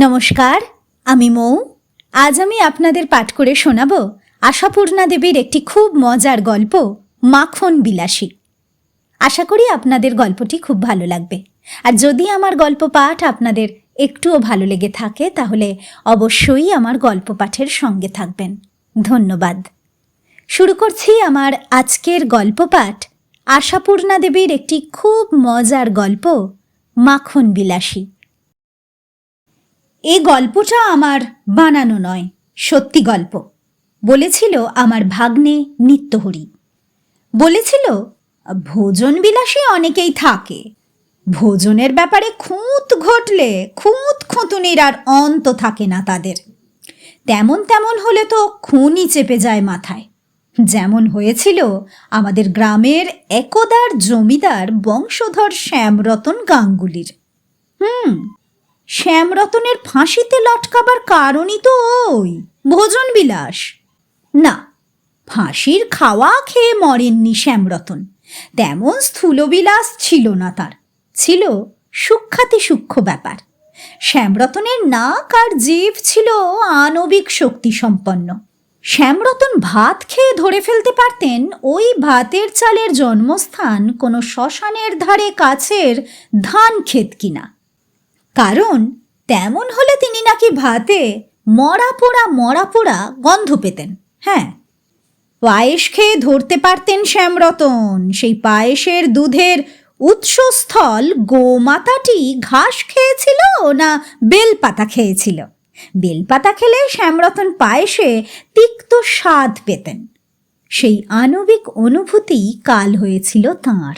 নমস্কার, আমি মৌ। আজ আমি আপনাদের পাঠ করে শোনাব আশাপূর্ণা দেবীর একটি খুব মজার গল্প, মাখন বিলাসী। আশা করি আপনাদের গল্পটি খুব ভালো লাগবে। আর যদি আমার গল্প পাঠ আপনাদের একটুও ভালো লেগে থাকে তাহলে অবশ্যই আমার গল্প পাঠের সঙ্গে থাকবেন। ধন্যবাদ। শুরু করছি আমার আজকের গল্প পাঠ, আশাপূর্ণা দেবীর একটি খুব মজার গল্প, মাখন বিলাসী। এই গল্পটা আমার বানানো নয়, সত্যি গল্প। বলেছিল আমার ভাগ্নে নিত্যহরি। বলেছিল ভোজন বিলাসী অনেকেই থাকে, ভোজনের ব্যাপারে খুঁত ঘটলে খুঁত খুঁতুনির আর অন্ত থাকে না তাদের। তেমন তেমন হলে তো খুনই চেপে যায় মাথায়। যেমন হয়েছিল আমাদের গ্রামের একদার জমিদার বংশধর শ্যামরতন গাঙ্গুলির। শ্যামরতনের ফাঁসিতে লটকাবার কারণই তো ওই ভোজন বিলাস। না, ফাঁসির খাওয়া খেয়ে মরেননি শ্যামরতন, তেমন স্থূলবিলাস ছিল না তার, ছিল সূক্ষ্মাতি সূক্ষ্ম ব্যাপার। শ্যামরতনের নাক আর জিভ ছিল আণবিক শক্তি সম্পন্ন। শ্যামরতন ভাত খেয়ে ধরে ফেলতে পারতেন ওই ভাতের চালের জন্মস্থান কোনো শ্মশানের ধারে কাছের ধান ক্ষেত কিনা। কারণ তেমন হলে তিনি নাকি ভাতে মরা পোড়া গন্ধ পেতেন। হ্যাঁ, পায়েস খেয়ে ধরতে পারতেন শ্যামরতন সেই পায়েসের দুধের উৎসস্থল গোমাতাটি ঘাস খেয়েছিল না বেলপাতা খেয়েছিল। বেলপাতা খেলে শ্যামরতন পায়েসে তিক্ত স্বাদ পেতেন। সেই আণবিক অনুভূতি কাল হয়েছিল তাঁর।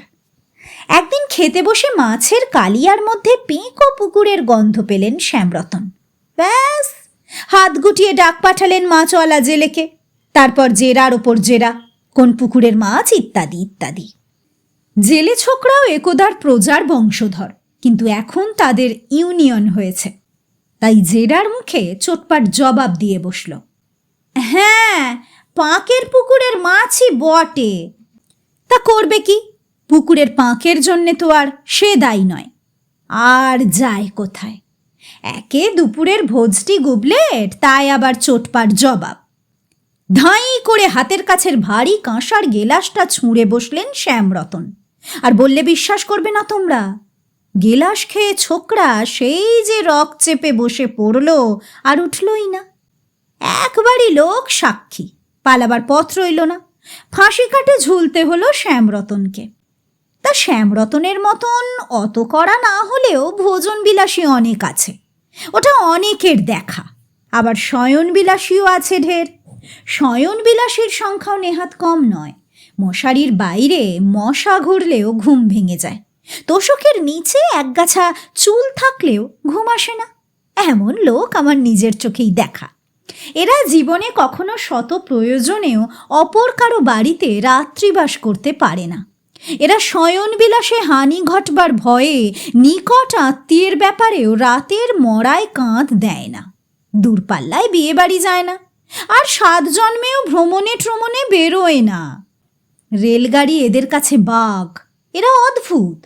একদিন খেতে বসে মাছের কালিয়ার মধ্যে পেঁকো পুকুরের গন্ধ পেলেন শ্যামরতন। ব্যাস, হাত গুটিয়ে ডাক পাঠালেন মাছওয়ালা জেলেকে। তারপর জেরার ওপর জেরা, কোন পুকুরের মাছ ইত্যাদি ইত্যাদি। জেলে ছোকরাও একদার প্রজার বংশধর, কিন্তু এখন তাদের ইউনিয়ন হয়েছে, তাই জেরার মুখে চোটপাট জবাব দিয়ে বসল। হ্যাঁ, পাঁকের পুকুরের মাছই বটে। তা করবে কি, পুকুরের পাঁকের জন্যে তো আর সে দায়ী নয়। আর যায় কোথায়, একে দুপুরের ভোজটি গুবলেট, তাই আবার চোটপাট জবাব। ধাঁই করে হাতের কাছের ভারী কাঁসার গেলাসটা ছুঁড়ে বসলেন শ্যামরতন। আর বললে বিশ্বাস করবে না তোমরা, গেলাস খেয়ে ছোকরা সেই যে রক চেপে বসে পড়ল আর উঠলই না। একবারই লোক সাক্ষী, পালাবার পথ রইল না। ফাঁসি কাটে ঝুলতে হলো শ্যামরতনকে। তা শ্যামরতনের মতন অত করা না হলেও ভোজন বিলাসী অনেক আছে, ওটা অনেকের দেখা। আবার শয়ন বিলাসীও আছে ঢের। শয়ন বিলাসীর সংখ্যাও নেহাত কম নয়। মশারির বাইরে মশা ঘুরলেও ঘুম ভেঙে যায়, তোষকের নিচে একগাছা চুল থাকলেও ঘুম আসে না। এমন লোক আমার নিজের চোখেই দেখা। এরা জীবনে কখনো শত প্রয়োজনেও অপর কারো বাড়িতে রাত্রিবাস করতে পারে না। এরা শয়ন বিলাসে হানি ঘটবার ভয়ে নিকট আত্মীয়ের ব্যাপারেও রাতের মরায় কাঁধ দেয় না। দূরপাল্লায় বিয়ে বাড়ি যায় না, আর 7 জন্মেও ভ্রমণে বেরোয় না। রেলগাড়ি এদের কাছে বাঘ। এরা অদ্ভুত,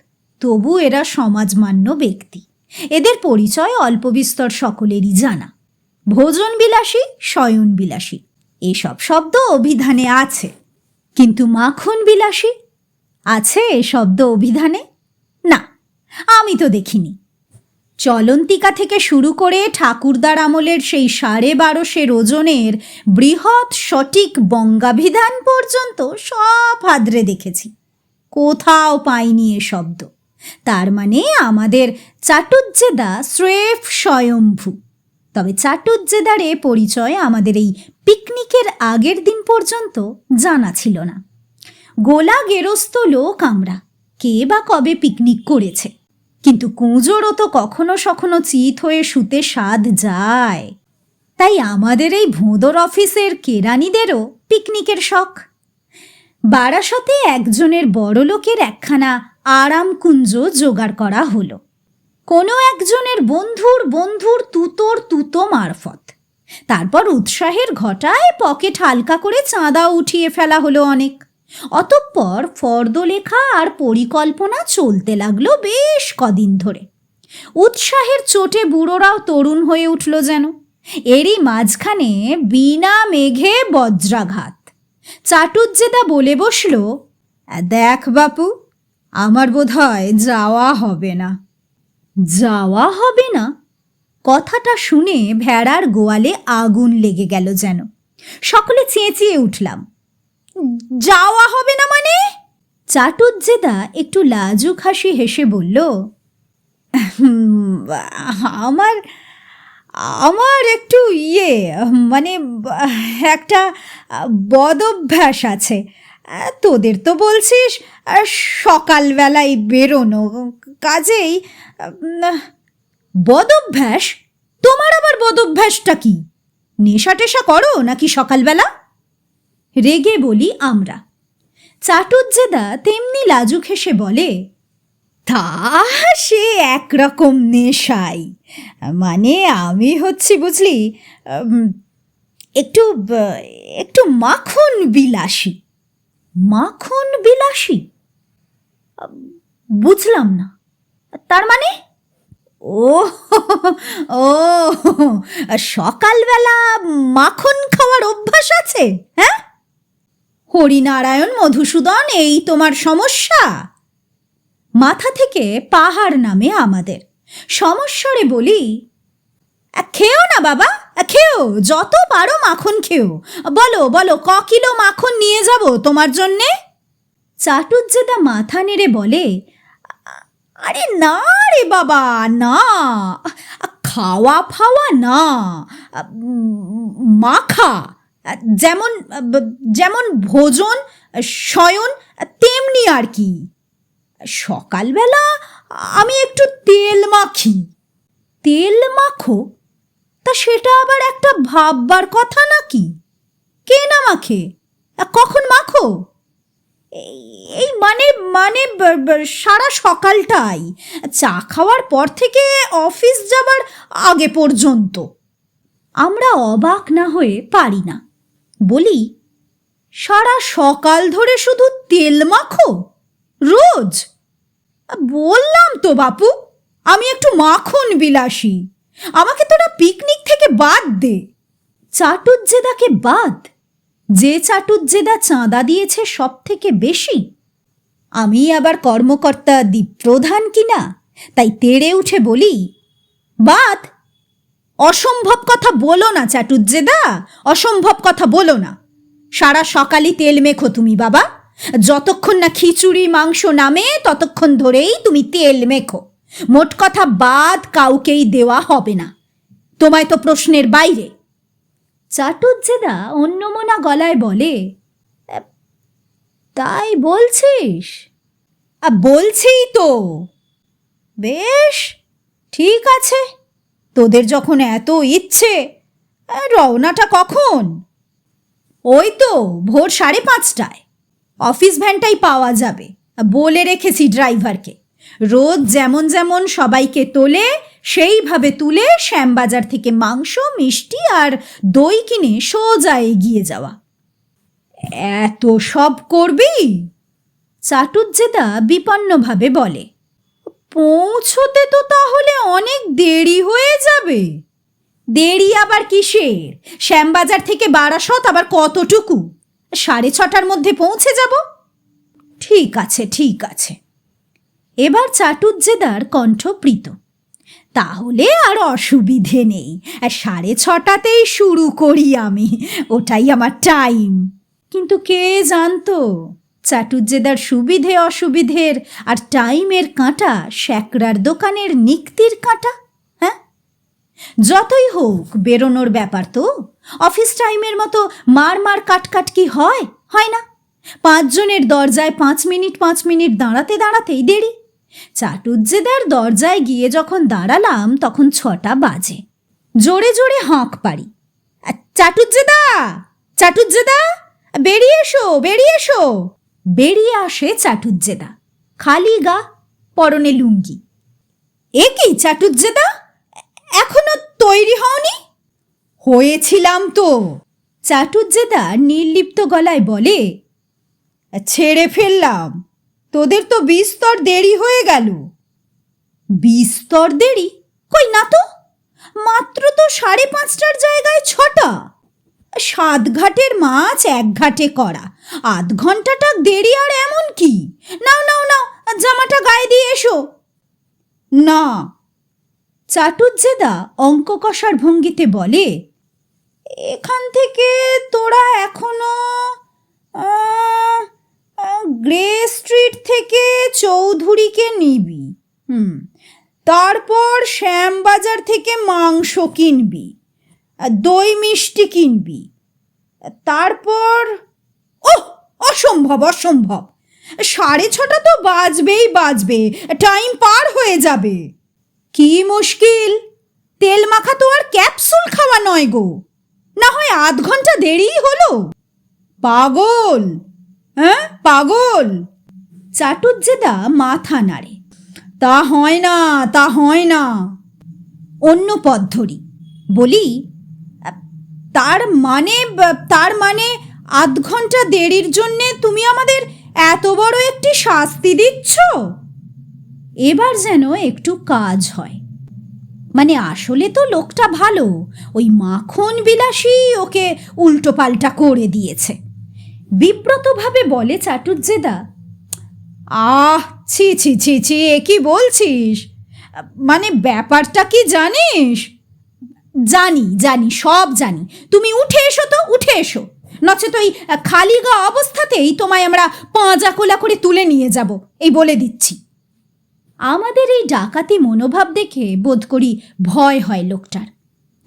তবু এরা সমাজমান্য ব্যক্তি। এদের পরিচয় অল্প বিস্তর সকলেরই জানা। ভোজন বিলাসী, শয়ন বিলাসী এসব শব্দ অভিধানে আছে, কিন্তু মাখন বিলাসী আছে এ শব্দ অভিধানে? না, আমি তো দেখিনি। চলন্তিকা থেকে শুরু করে ঠাকুরদার আমলের সেই 1250 ওজনের বৃহৎ সঠিক বঙ্গাভিধান পর্যন্ত সব হাদরে দেখেছি, কোথাও পাইনি এ শব্দ। তার মানে আমাদের চাটুজ্জেদা স্রেফ স্বয়ম্ভু। তবে চাটুজ্জেদারে পরিচয় আমাদের এই পিকনিকের আগের দিন পর্যন্ত জানা ছিল না। গোলা গেরস্ত লোক আমরা, কে বা কবে পিকনিক করেছে, কিন্তু কুঁজোরও তো কখনো সখনো চিত হয়ে শুতে স্বাদ যায়। তাই আমাদের এই ভোঁদর অফিসের কেরানিদেরও পিকনিকের শখ। বারাসতে একজনের বড় লোকের একখানা আরামকুঞ্জ জোগাড় করা হলো, কোনো একজনের বন্ধুর তুতো মারফত। তারপর উৎসাহের ঘটায় পকেট হালকা করে চাঁদা উঠিয়ে ফেলা হলো অনেক। অতঃপর ফর্দ লেখা আর পরিকল্পনা চলতে লাগলো বেশ কদিন ধরে। উৎসাহের চোটে বুড়োরাও তরুণ হয়ে উঠল যেন। এরই মাঝখানে বিনা মেঘে বজ্রাঘাত। চাটুজ্জেদা বলে বসল, দেখ বাপু, আমার বোধহয় যাওয়া হবে না। যাওয়া হবে না? কথাটা শুনে ভেড়ার গোয়ালে আগুন লেগে গেল যেন। সকলে চেঁচিয়ে উঠলাম, যাওয়া হবে না মানে? চাটুজ্জেদা একটু লাজুক হাসি হেসে বলল, আমার আমার একটু মানে একটা বদঅভ্যাস আছে। তোদের তো বলছিস সকালবেলায় বেরোনো, কাজেই বদঅভ্যাস? তোমার আবার বদঅভ্যাসটা কি? নেশা টেশা করো নাকি সকালবেলা? রেগে বলি আমরা। চাটুজ্জেদা তেমনি লাজুক হেসে বলে, তা সে একরকম নেশাই। মানে আমি হচ্ছি বুঝলি একটু একটু মাখন বিলাসী। মাখন বিলাসী? বুঝলাম না, তার মানে? ও ও, সকালবেলা মাখন খাওয়ার অভ্যাস আছে? হ্যাঁ, হরিনারায়ণ মধুসূদন, এই তোমার সমস্যা? মাথা থেকে পাহাড় নামে আমাদের। সমস্বরে বলি, খেও না বাবা, খেও, যত পারো মাখন খেও। বলো বলো, ক কিলো মাখন নিয়ে যাব তোমার জন্যে? চাটুজ্জেদা মাথা নেড়ে বলে, আরে না রে বাবা, না, খাওয়া ফাওয়া না, মাখা। যেমন যেমন ভোজন শয়ন তেমনি আর কি। সকালবেলা আমি একটু তেল মাখি। তেল মাখো? তা সেটা আবার একটা ভাববার কথা নাকি? কে না মাখে? কখন মাখো? এই মানে মানে সারা সকালটাই, চা খাওয়ার পর থেকে অফিস যাবার আগে পর্যন্ত। আমরা অবাক না হয়ে পারি না। বলি, সারা সকাল ধরে শুধু তেল মাখো রোজ? বললাম তো বাপু, আমি একটু মাখন বিলাসী। আমাকে তোরা পিকনিক থেকে বাদ দে। চাটুজ্জেদাকে বাদ? যে চাটুজ্জেদা চাঁদা দিয়েছে সব থেকে বেশি। আমি আবার কর্মকর্তা দ্বীপ্রধান কিনা, তাই তেড়ে উঠে বলি, বাদ? অসম্ভব কথা বলো না চাটুজ্জেদা, অসম্ভব কথা বলো না। সারা সকালই তেল মেখো তুমি বাবা। যতক্ষণ না খিচুড়ি মাংস নামে ততক্ষণ ধরেই তুমি তেল মেখো। মোট কথা, বাদ কাউকেই দেওয়া হবে না। তোমায় তো প্রশ্নের বাইরে। চাটুজ্জেদা অন্যমনা গলায় বলে, তাই বলছিস? বলছিই তো। বেশ, ঠিক আছে, তোদের যখন এত ইচ্ছে, রওনাটা কখন? ওই তো ভোর 5:30টায়। অফিস ভ্যানটাই পাওয়া যাবে। বলে রেখেছি ড্রাইভারকে, রোজ যেমন যেমন সবাইকে তোলে সেইভাবে তুলে শ্যামবাজার থেকে মাংস, মিষ্টি আর দই কিনে সোজা এগিয়ে যাওয়া। এত সব করবি? চাটুজ্জেদা বিপন্নভাবে বলে, পৌঁছতে তো তাহলে অনেক দেরি হয়ে যাবে। দেরি আবার কিসের? শ্যামবাজার থেকে বারাসত আবার কতটুকু? 6:30টার মধ্যে পৌঁছে যাব। ঠিক আছে, ঠিক আছে। এবার চাটুজ্জেদার কণ্ঠ প্রীত। তাহলে আর অসুবিধে নেই, 6:30টাতেই শুরু করি আমি, ওটাই আমার টাইম। কিন্তু কে জানতো চাটুজ্জেদার সুবিধে অসুবিধের আর টাইমের কাঁটা শ্যাকরার দোকানের নিক্তির কাঁটা? হ্যাঁ, যতই হোক বেরোনোর ব্যাপার তো। অফিস টাইমের মতো মার মার কাট কি হয়? হয় না। 5 জনের দরজায় 5 মিনিট দাঁড়াতে দাঁড়াতেই দেরি। চাটুজ্জেদার দরজায় গিয়ে যখন দাঁড়ালাম তখন 6টা বাজে। জোরে জোরে হাঁক পারি, চাটুজ্জেদা, চাটুজ্জেদা, বেরিয়ে এসো, বেরিয়ে এসো। বেরিয়ে আসে চাটুজ্জেদা, খালি গা, পরনে লুঙ্গি। এ কি চাটুজ্জেদা, এখনো তৈরি হওনি? হয়েছিলাম তো। চাটুজ্জেদা নির্লিপ্ত গলায় বলে, ছেড়ে ফেললাম, তোদের তো বিস্তর দেরি হয়ে গেল। বিস্তর দেরি? কই না তো, মাত্র তো 5:30টার জায়গায় 6টা। 7 ঘাটের মাছ 1 ঘাটে করা, 8 ঘন্টাটা দেরি আর এমন কি? নাও নাও নাও, জামাটা গায়ে দিয়ে এসো। না। চাটুজ্জেদা অঙ্ক কষার ভঙ্গিতে বলে, এখান থেকে তোরা এখনো গ্রে স্ট্রিট থেকে চৌধুরীকে নিবি, তারপর শ্যামবাজার থেকে মাংস কিনবি, দই মিষ্টি কিনবি, তারপর ওহ, অসম্ভব অসম্ভব, 6:30 তো বাজবেই বাজবে, টাইম পার হয়ে যাবে। কি মুশকিল, তেল মাখা তো আর ক্যাপসুল খাওয়া নয় গো, না হয় 8 ঘন্টা দেরিই হলো। পাগল, হ্যাঁ পাগল। চাটুজ্জেদা মাথা নাড়ে, তা হয় না, তা হয় না। অন্য পথ ধরি। বলি, তার মানে 8 ঘন্টা দেরির জন্যে তুমি আমাদের এত বড় একটি শাস্তি দিচ্ছ? এবার যেন একটু কাজ হয়। মানে আসলে তো লোকটা ভালো, ওই মাখন বিলাসী ওকে উল্টো পাল্টা করে দিয়েছে। বিব্রতভাবে বলে চাটুজ্জেদা, আহ ছি ছি ছি ছি, এ কি বলছিস? মানে ব্যাপারটা কি জানিস? জানি জানি, সব জানি। তুমি উঠে এসো তো, উঠে এসো, নচেত ওই খালি গা অবস্থাতেই তোমায় আমরা পাঁজা কোলা করে তুলে নিয়ে যাব, এই বলে দিচ্ছি। আমাদের এই ডাকাতি মনোভাব দেখে বোধ করি ভয় হয় লোকটার।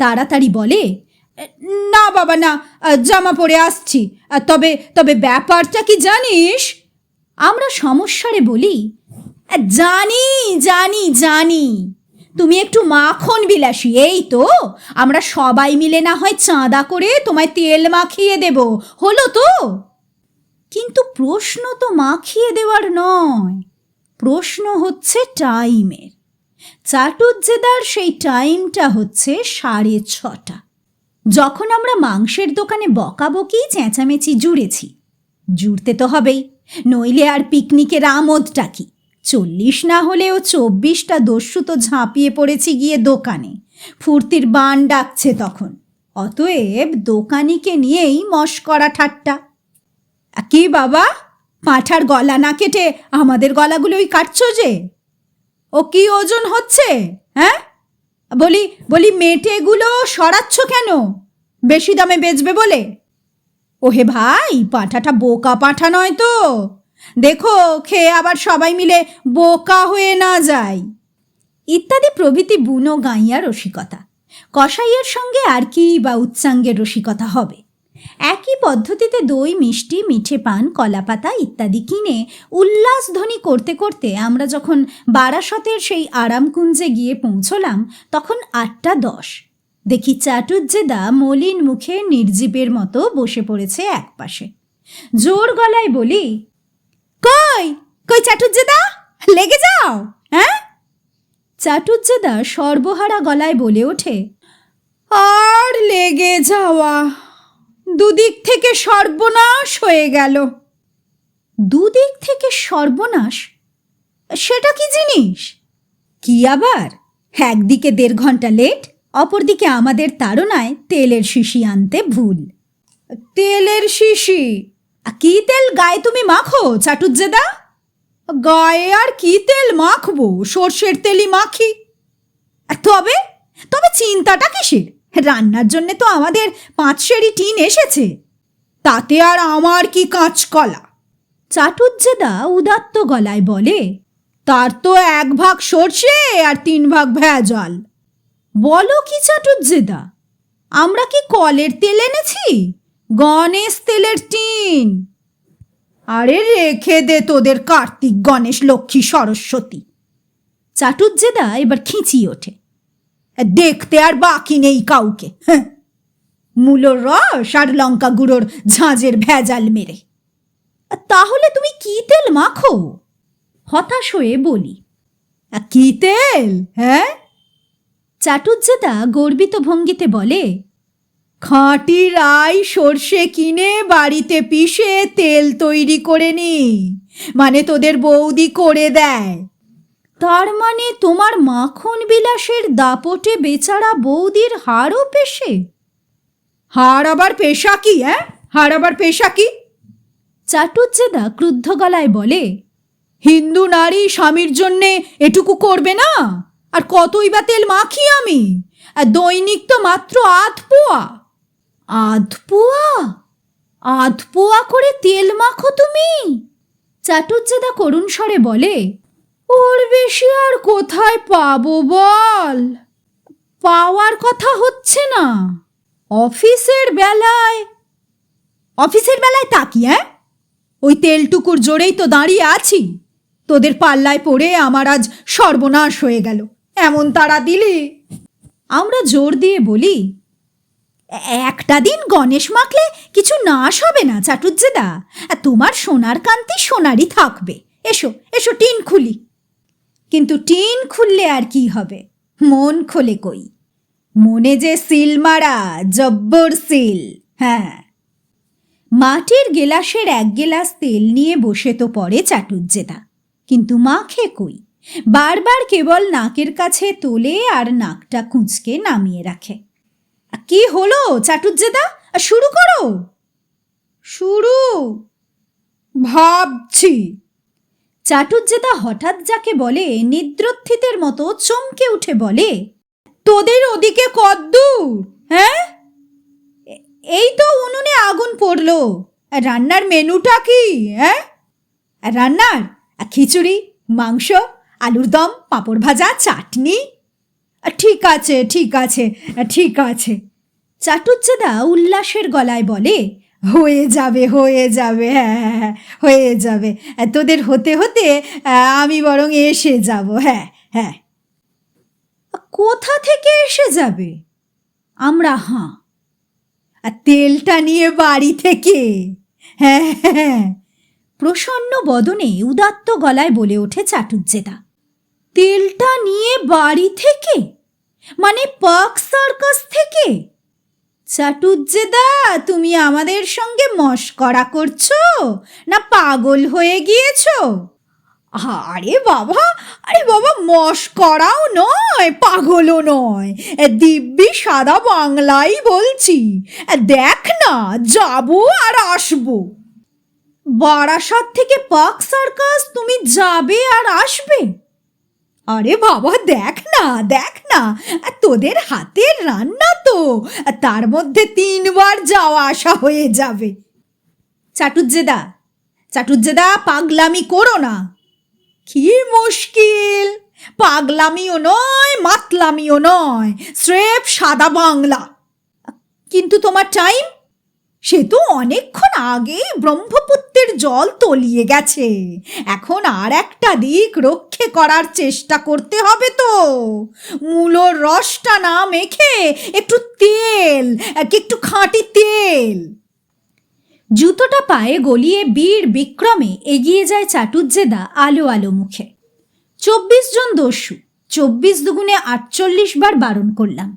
তাড়াতাড়ি বলে, না বাবা না, জামা পরে আসছি, তবে তবে ব্যাপারটা কি জানিস? আমরা সমস্যারে বলি, জানি জানি জানি, তুমি একটু মাখন বিলাসী, এই তো, আমরা সবাই মিলে না হয় চাঁদা করে তোমায় তেল মাখিয়ে দেব, হলো তো? কিন্তু প্রশ্ন তো মাখিয়ে দেওয়ার নয়, প্রশ্ন হচ্ছে টাইমের। চাটুজ্জেদার সেই টাইমটা হচ্ছে 6:30। যখন আমরা মাংসের দোকানে বকাবকি চেঁচামেচি জুড়েছি, জুড়তে তো হবেই, নইলে আর পিকনিকের আমোদটা কি? 40 না হলেও 24টা দস্যু তো ঝাঁপিয়ে পড়েছি গিয়ে দোকানে, ফুর্তির বান ডাকছে তখন। অতএব দোকানিকে নিয়েই মশকরা ঠাট্টা। কি বাবা, পাঁঠার গলা না কেটে আমাদের গলাগুলোই কাটছো যে? ও কি ওজন হচ্ছে, হ্যাঁ? বলি বলি মেটেগুলো সরাচ্ছ কেন? বেশি দামে বেচবে বলে? ওহে ভাই, পাঁঠাটা বোকা পাঁঠা নয় তো, দেখো খেয়ে আবার সবাই মিলে বোকা হয়ে না যায়, ইত্যাদি প্রভৃতি বুনো গাইয়া রসিকতা। কসাইয়ের সঙ্গে আর কি বা উচ্চাঙ্গের রসিকতা হবে? একই পদ্ধতিতে দই মিষ্টি মিঠে পান কলাপাতা ইত্যাদি কিনে উল্লাসধ্বনি করতে করতে আমরা যখন বারাসতের সেই আরামকুঞ্জে গিয়ে পৌঁছলাম, তখন 8:10। দেখি চাটুজ্জেদা মলিন মুখে নির্জীবের মতো বসে পড়েছে একপাশে। জোর গলায় বলি, কই কই চাটুজ্জেদা, লেগে যাও, হ্যাঁ? চাটুজ্জেদা সর্বহারা গলায় বলে ওঠে, আর লেগে যাওয়া, দুদিক থেকে সর্বনাশ হয়ে গেল। দুদিক থেকে সর্বনাশ? সেটা কি জিনিস? কি আবার? একদিকে 1.5 ঘন্টা লেট, অপরদিকে আমাদের তাড়নায় তেলের শিশি আনতে ভুল। তেলের শিশি? কি তেল গায়ে তুমি মাখো চাটুজ্জেদা? গায়ে আর কি তেল মাখবো, সর্ষের তেলই মাখি। তবে তবে চিন্তাটা কিসের? রান্নার জন্য তো আমাদের 5 সেরি টিন এসেছে, তাতে আর আমার কি কাঁচকলা। চাটুজ্জেদা উদাত্ত গলায় বলে, তার তো 1 ভাগ সর্ষে আর 3 ভাগ ভেজাল। বলো কি চাটুজ্জেদা, আমরা কি কলের তেল এনেছি? গণেশ তেলের টিন। আরে রেখে দে তোদের কার্তিক গণেশ লক্ষ্মী সরস্বতী। চাটুজ্জেদা এবার খিঁচিয়ে ওঠে, দেখতে আর বাকি নেই কাউকে, মূলোর রস আর লঙ্কা গুঁড়োর ঝাঁঝের ভেজাল মেরে। তাহলে তুমি কি তেল মাখো? হতাশ হয়ে বলি। কি তেল, হ্যাঁ? চাটুজ্জেদা গর্বিত ভঙ্গিতে বলে, খাঁটি রাই সর্ষে কিনে বাড়িতে পিষে তেল তৈরি করে নি, মানে তোদের বৌদি করে দেয়। তার মানে তোমার মাখন বিলাসের দাপটে বেচারা বৌদির হাড়ও পেশে? হাড় আবার পেশা কি? হাড় আবার পেশা কি? চাটুজ্জেদা ক্রুদ্ধ গলায় বলে, হিন্দু নারী স্বামীর জন্যে এটুকু করবে না? আর কতই বা তেল মাখি আমি, আর দৈনিক তো মাত্র আধ পোয়া। আধ পোয়া? আধ পোয়া করে তেল মাখো তুমি? চাটুজ্জেদা করুণ স্বরে বলে, ওর বেশি আর কোথায় পাবো বল? পাওয়ার কথা হচ্ছে না। অফিসের বেলায় তাকি? ওই তেলটুকুর জোরেই তো দাঁড়িয়ে আছি। তোদের পাল্লায় পড়ে আমার আজ সর্বনাশ হয়ে গেল। এমন তাড়া দিলি। আমরা জোর দিয়ে বলি, একটা দিন গণেশ মাখলে কিছু নাশ হবে না চাটুজ্জেদা, তোমার সোনার কান্তি সোনারই থাকবে। এসো এসো, টিন খুলি। কিন্তু টিন খুললে আর কি হবে? মন খোলে কই? মনে যে সিল মারা, জব্বর সিল। হ্যাঁ, মাটির গেলাসের এক গেলাস তেল নিয়ে বসে তো পড়ে চাটুজ্জেদা, কিন্তু মাখে কই? বারবার কেবল নাকের কাছে তোলে আর নাকটা কুঁচকে নামিয়ে রাখে। কি হলো চাটুজ্জেদা, শুরু করো। শুরু ভাবছি। চাটুজ্জেদা হঠাৎ যাকে বলে নিদ্রোত্থিতের মতো চমকে উঠে বলে, তোদের ওদিকে কদ্দূর? এই তো উনুনে আগুন পড়লো। রান্নার মেনুটা কি? রান্নার খিচুড়ি, মাংস, আলুর দম, পাঁপড় ভাজা, চাটনি। ঠিক আছে ঠিক আছে ঠিক আছে। চাটুজ্জেদা উল্লাসের গলায় বলে, হয়ে যাবে হয়ে যাবে, হ্যাঁ হয়ে যাবে। তোদের হতে হতে আমি বরং এসে যাব। হ্যাঁ হ্যাঁ। কোথা থেকে এসে যাবে? আমরা হাঁ। তেলটা নিয়ে বাড়ি থেকে। হ্যাঁ হ্যাঁ। প্রসন্ন বদনে উদাত্ত গলায় বলে ওঠে চাটুজ্জেদা। তেলটা নিয়ে বাড়ি থেকে? মানে পার্ক সার্কাস থেকে? চাটুজ্জেদা, তুমি আমাদের সঙ্গে মশকরা করছো না পাগল হয়ে গিয়েছো? আরে বাবা মশকরাও নয়, পাগলও নয়, দিব্যি সাদা বাংলাই বলছি। দেখ না, যাবো আর আসবো। বারাসাত থেকে পার্ক সার্কাস তুমি যাবে আর আসবে? আরে বাবা দেখ না, তোদের হাতের রান্না তো, তার মধ্যে 3 বার যাওয়া আসা হয়ে যাবে। চাটুজ্জেদা পাগলামি করো না। কি মুশকিল! পাগলামিও নয়, মাতলামিও নয়, স্রেফ সাদা বাংলা। কিন্তু তোমার টাইম? সে তো অনেকক্ষণ আগেই ব্রহ্মপুত্রের জল তলিয়ে গেছে। এখন আর একটা দিক রক্ষে করার চেষ্টা করতে হবে তো। মূলোর রসটা না মেখে একটু খাঁটি তেল। জুতোটা পায়ে গলিয়ে বীর বিক্রমে এগিয়ে যায় চাটুজ্জেদা আলো আলো মুখে। 24 জন দস্যু, 24 দুগুণে 48 বার বারণ করলাম।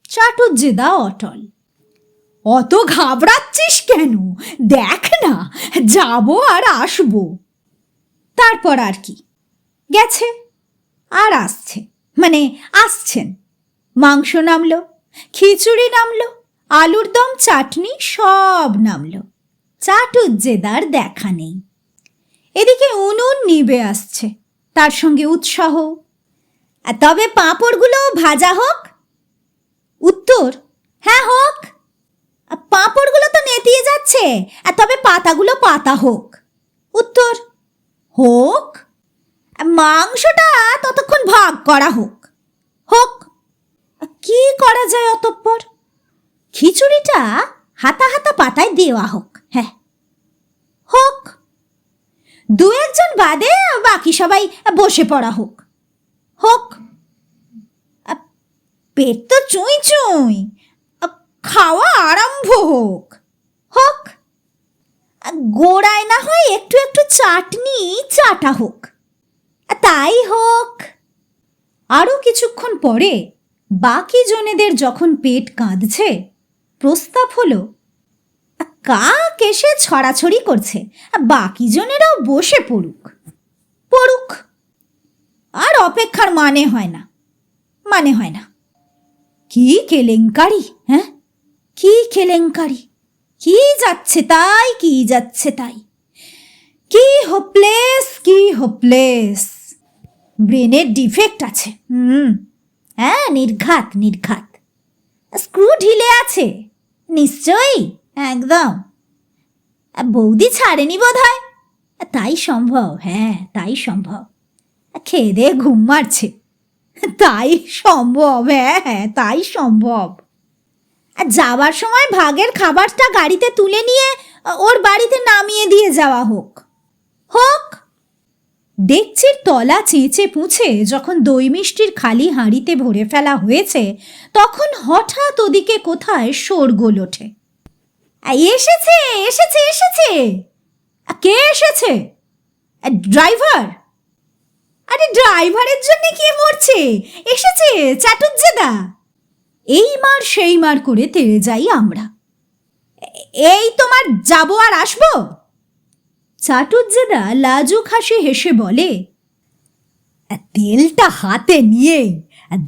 চাটুজ্জেদা অটল। অত ঘাবড়াচ্ছিস কেন? দেখ না, যাবো আর আসবো। তারপর আর কি? গেছে আর আসছে, মানে আসছেন। মাংস নামলো, খিচুড়ি নামলো, আলুর দম, চাটনি সব নামলো। চাটুজ্জেদার দেখা নেই। এদিকে উনুন নিবে আসছে, তার সঙ্গে উৎসাহ। তবে পাঁপড়গুলো ভাজা হোক। উত্তর, হ্যাঁ হোক। পাঁপড়গুলো তো নেতিয়ে যাচ্ছে, তবে পাতাগুলো পাতা হোক। উত্তর, হোক। মাংসটা ততক্ষণ ভাগ করা হোক। হোক। কি করা যায় অতঃপর? খিচুড়িটা হাতা হাতা পাতায় দেওয়া হোক। হ্যাঁ হোক। 2-1 জন বাদে বাকি সবাই বসে পড়া হোক। হোক। পেট তো চুঁই চুঁই, খাওয়া আরম্ভ হোক। হোক। গোড়ায় না হয় একটু একটু চাটনি চাটা হোক। তাই হোক। আরও কিছুক্ষণ পরে বাকি জনেদের যখন পেট কাঁদছে, প্রস্তাব হলো, কাক এসে ছড়াছড়ি করছে, বাকি জনেরাও বসে পড়ুক। আর অপেক্ষার মানে হয় না, মানে হয় না। কি কেলেঙ্কারি, হ্যাঁ, কি কেলেঙ্কারি! কি যাচ্ছে তাই, কি যাচ্ছে তাই, কি হোপলেস, কি হোপলেস! ব্রেনের ডিফেক্ট আছে। হ্যাঁ, নির্ঘাত, নির্ঘাত। স্ক্রু ঢিলে আছে নিশ্চয়ই, একদম। বৌদি ছাড়েনি বোধ হয়, তাই সম্ভব। হ্যাঁ, তাই সম্ভব। খেয়ে দিয়ে ঘুম মারছে, তাই সম্ভব। হ্যাঁ হ্যাঁ, তাই সম্ভব। আর যাবার সময় ভাগের খাবারটা গাড়িতে তুলে নিয়ে ওর বাড়িতে নামিয়ে দিয়ে যাওয়া হোক। হোক। ডেকচির তলা চেঁচে পুছে যখন দই মিষ্টির খালি হাঁড়িতে ভরে ফেলা হয়েছে, তখন হঠাৎ ওদিকে কোথায় শোরগোল ওঠে। এসেছে এসেছে এসেছে! কে এসেছে? ড্রাইভার? আরে ড্রাইভারের জন্য কে মরছে? এসেছে চাটুজ্জেদা। এই মার সেই মার করে তেড়ে যাই আমরা। এই তোমার যাবো আর আসবো? চাটুজ্জেদা লাজুক হাসি হেসে বলে, তেলটা হাতে নিয়ে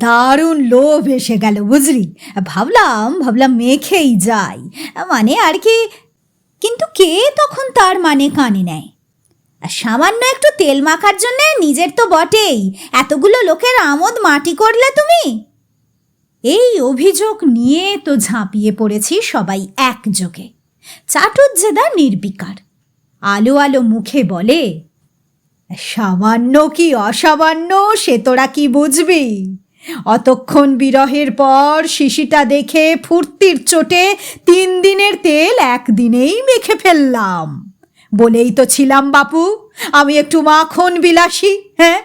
দারুণ লোভ এসে গেল বুঝলি। ভাবলাম মেখেই যাই, মানে আর কি। কিন্তু কে তখন তার মানে কানে নেয়? সামান্য একটু তেল মাখার জন্য নিজের তো বটেই, এতগুলো লোকের আমোদ মাটি করলে তুমি। এই অভিযোগ নিয়ে তো ঝাঁপিয়ে পড়েছি সবাই একযোগে। চাটুজ্জেদা নির্বিকার, আলো আলো মুখে বলে, সামান্য কি অসামান্য সে তোরা কি বুঝবি? অতক্ষণ বিরহের পর শিশিটা দেখে ফুর্তির চোটে 3 দিনের তেল একদিনেই মেখে ফেললাম। বলেই তো ছিলাম বাপু, আমি একটু মাখন বিলাসী। হ্যাঁ,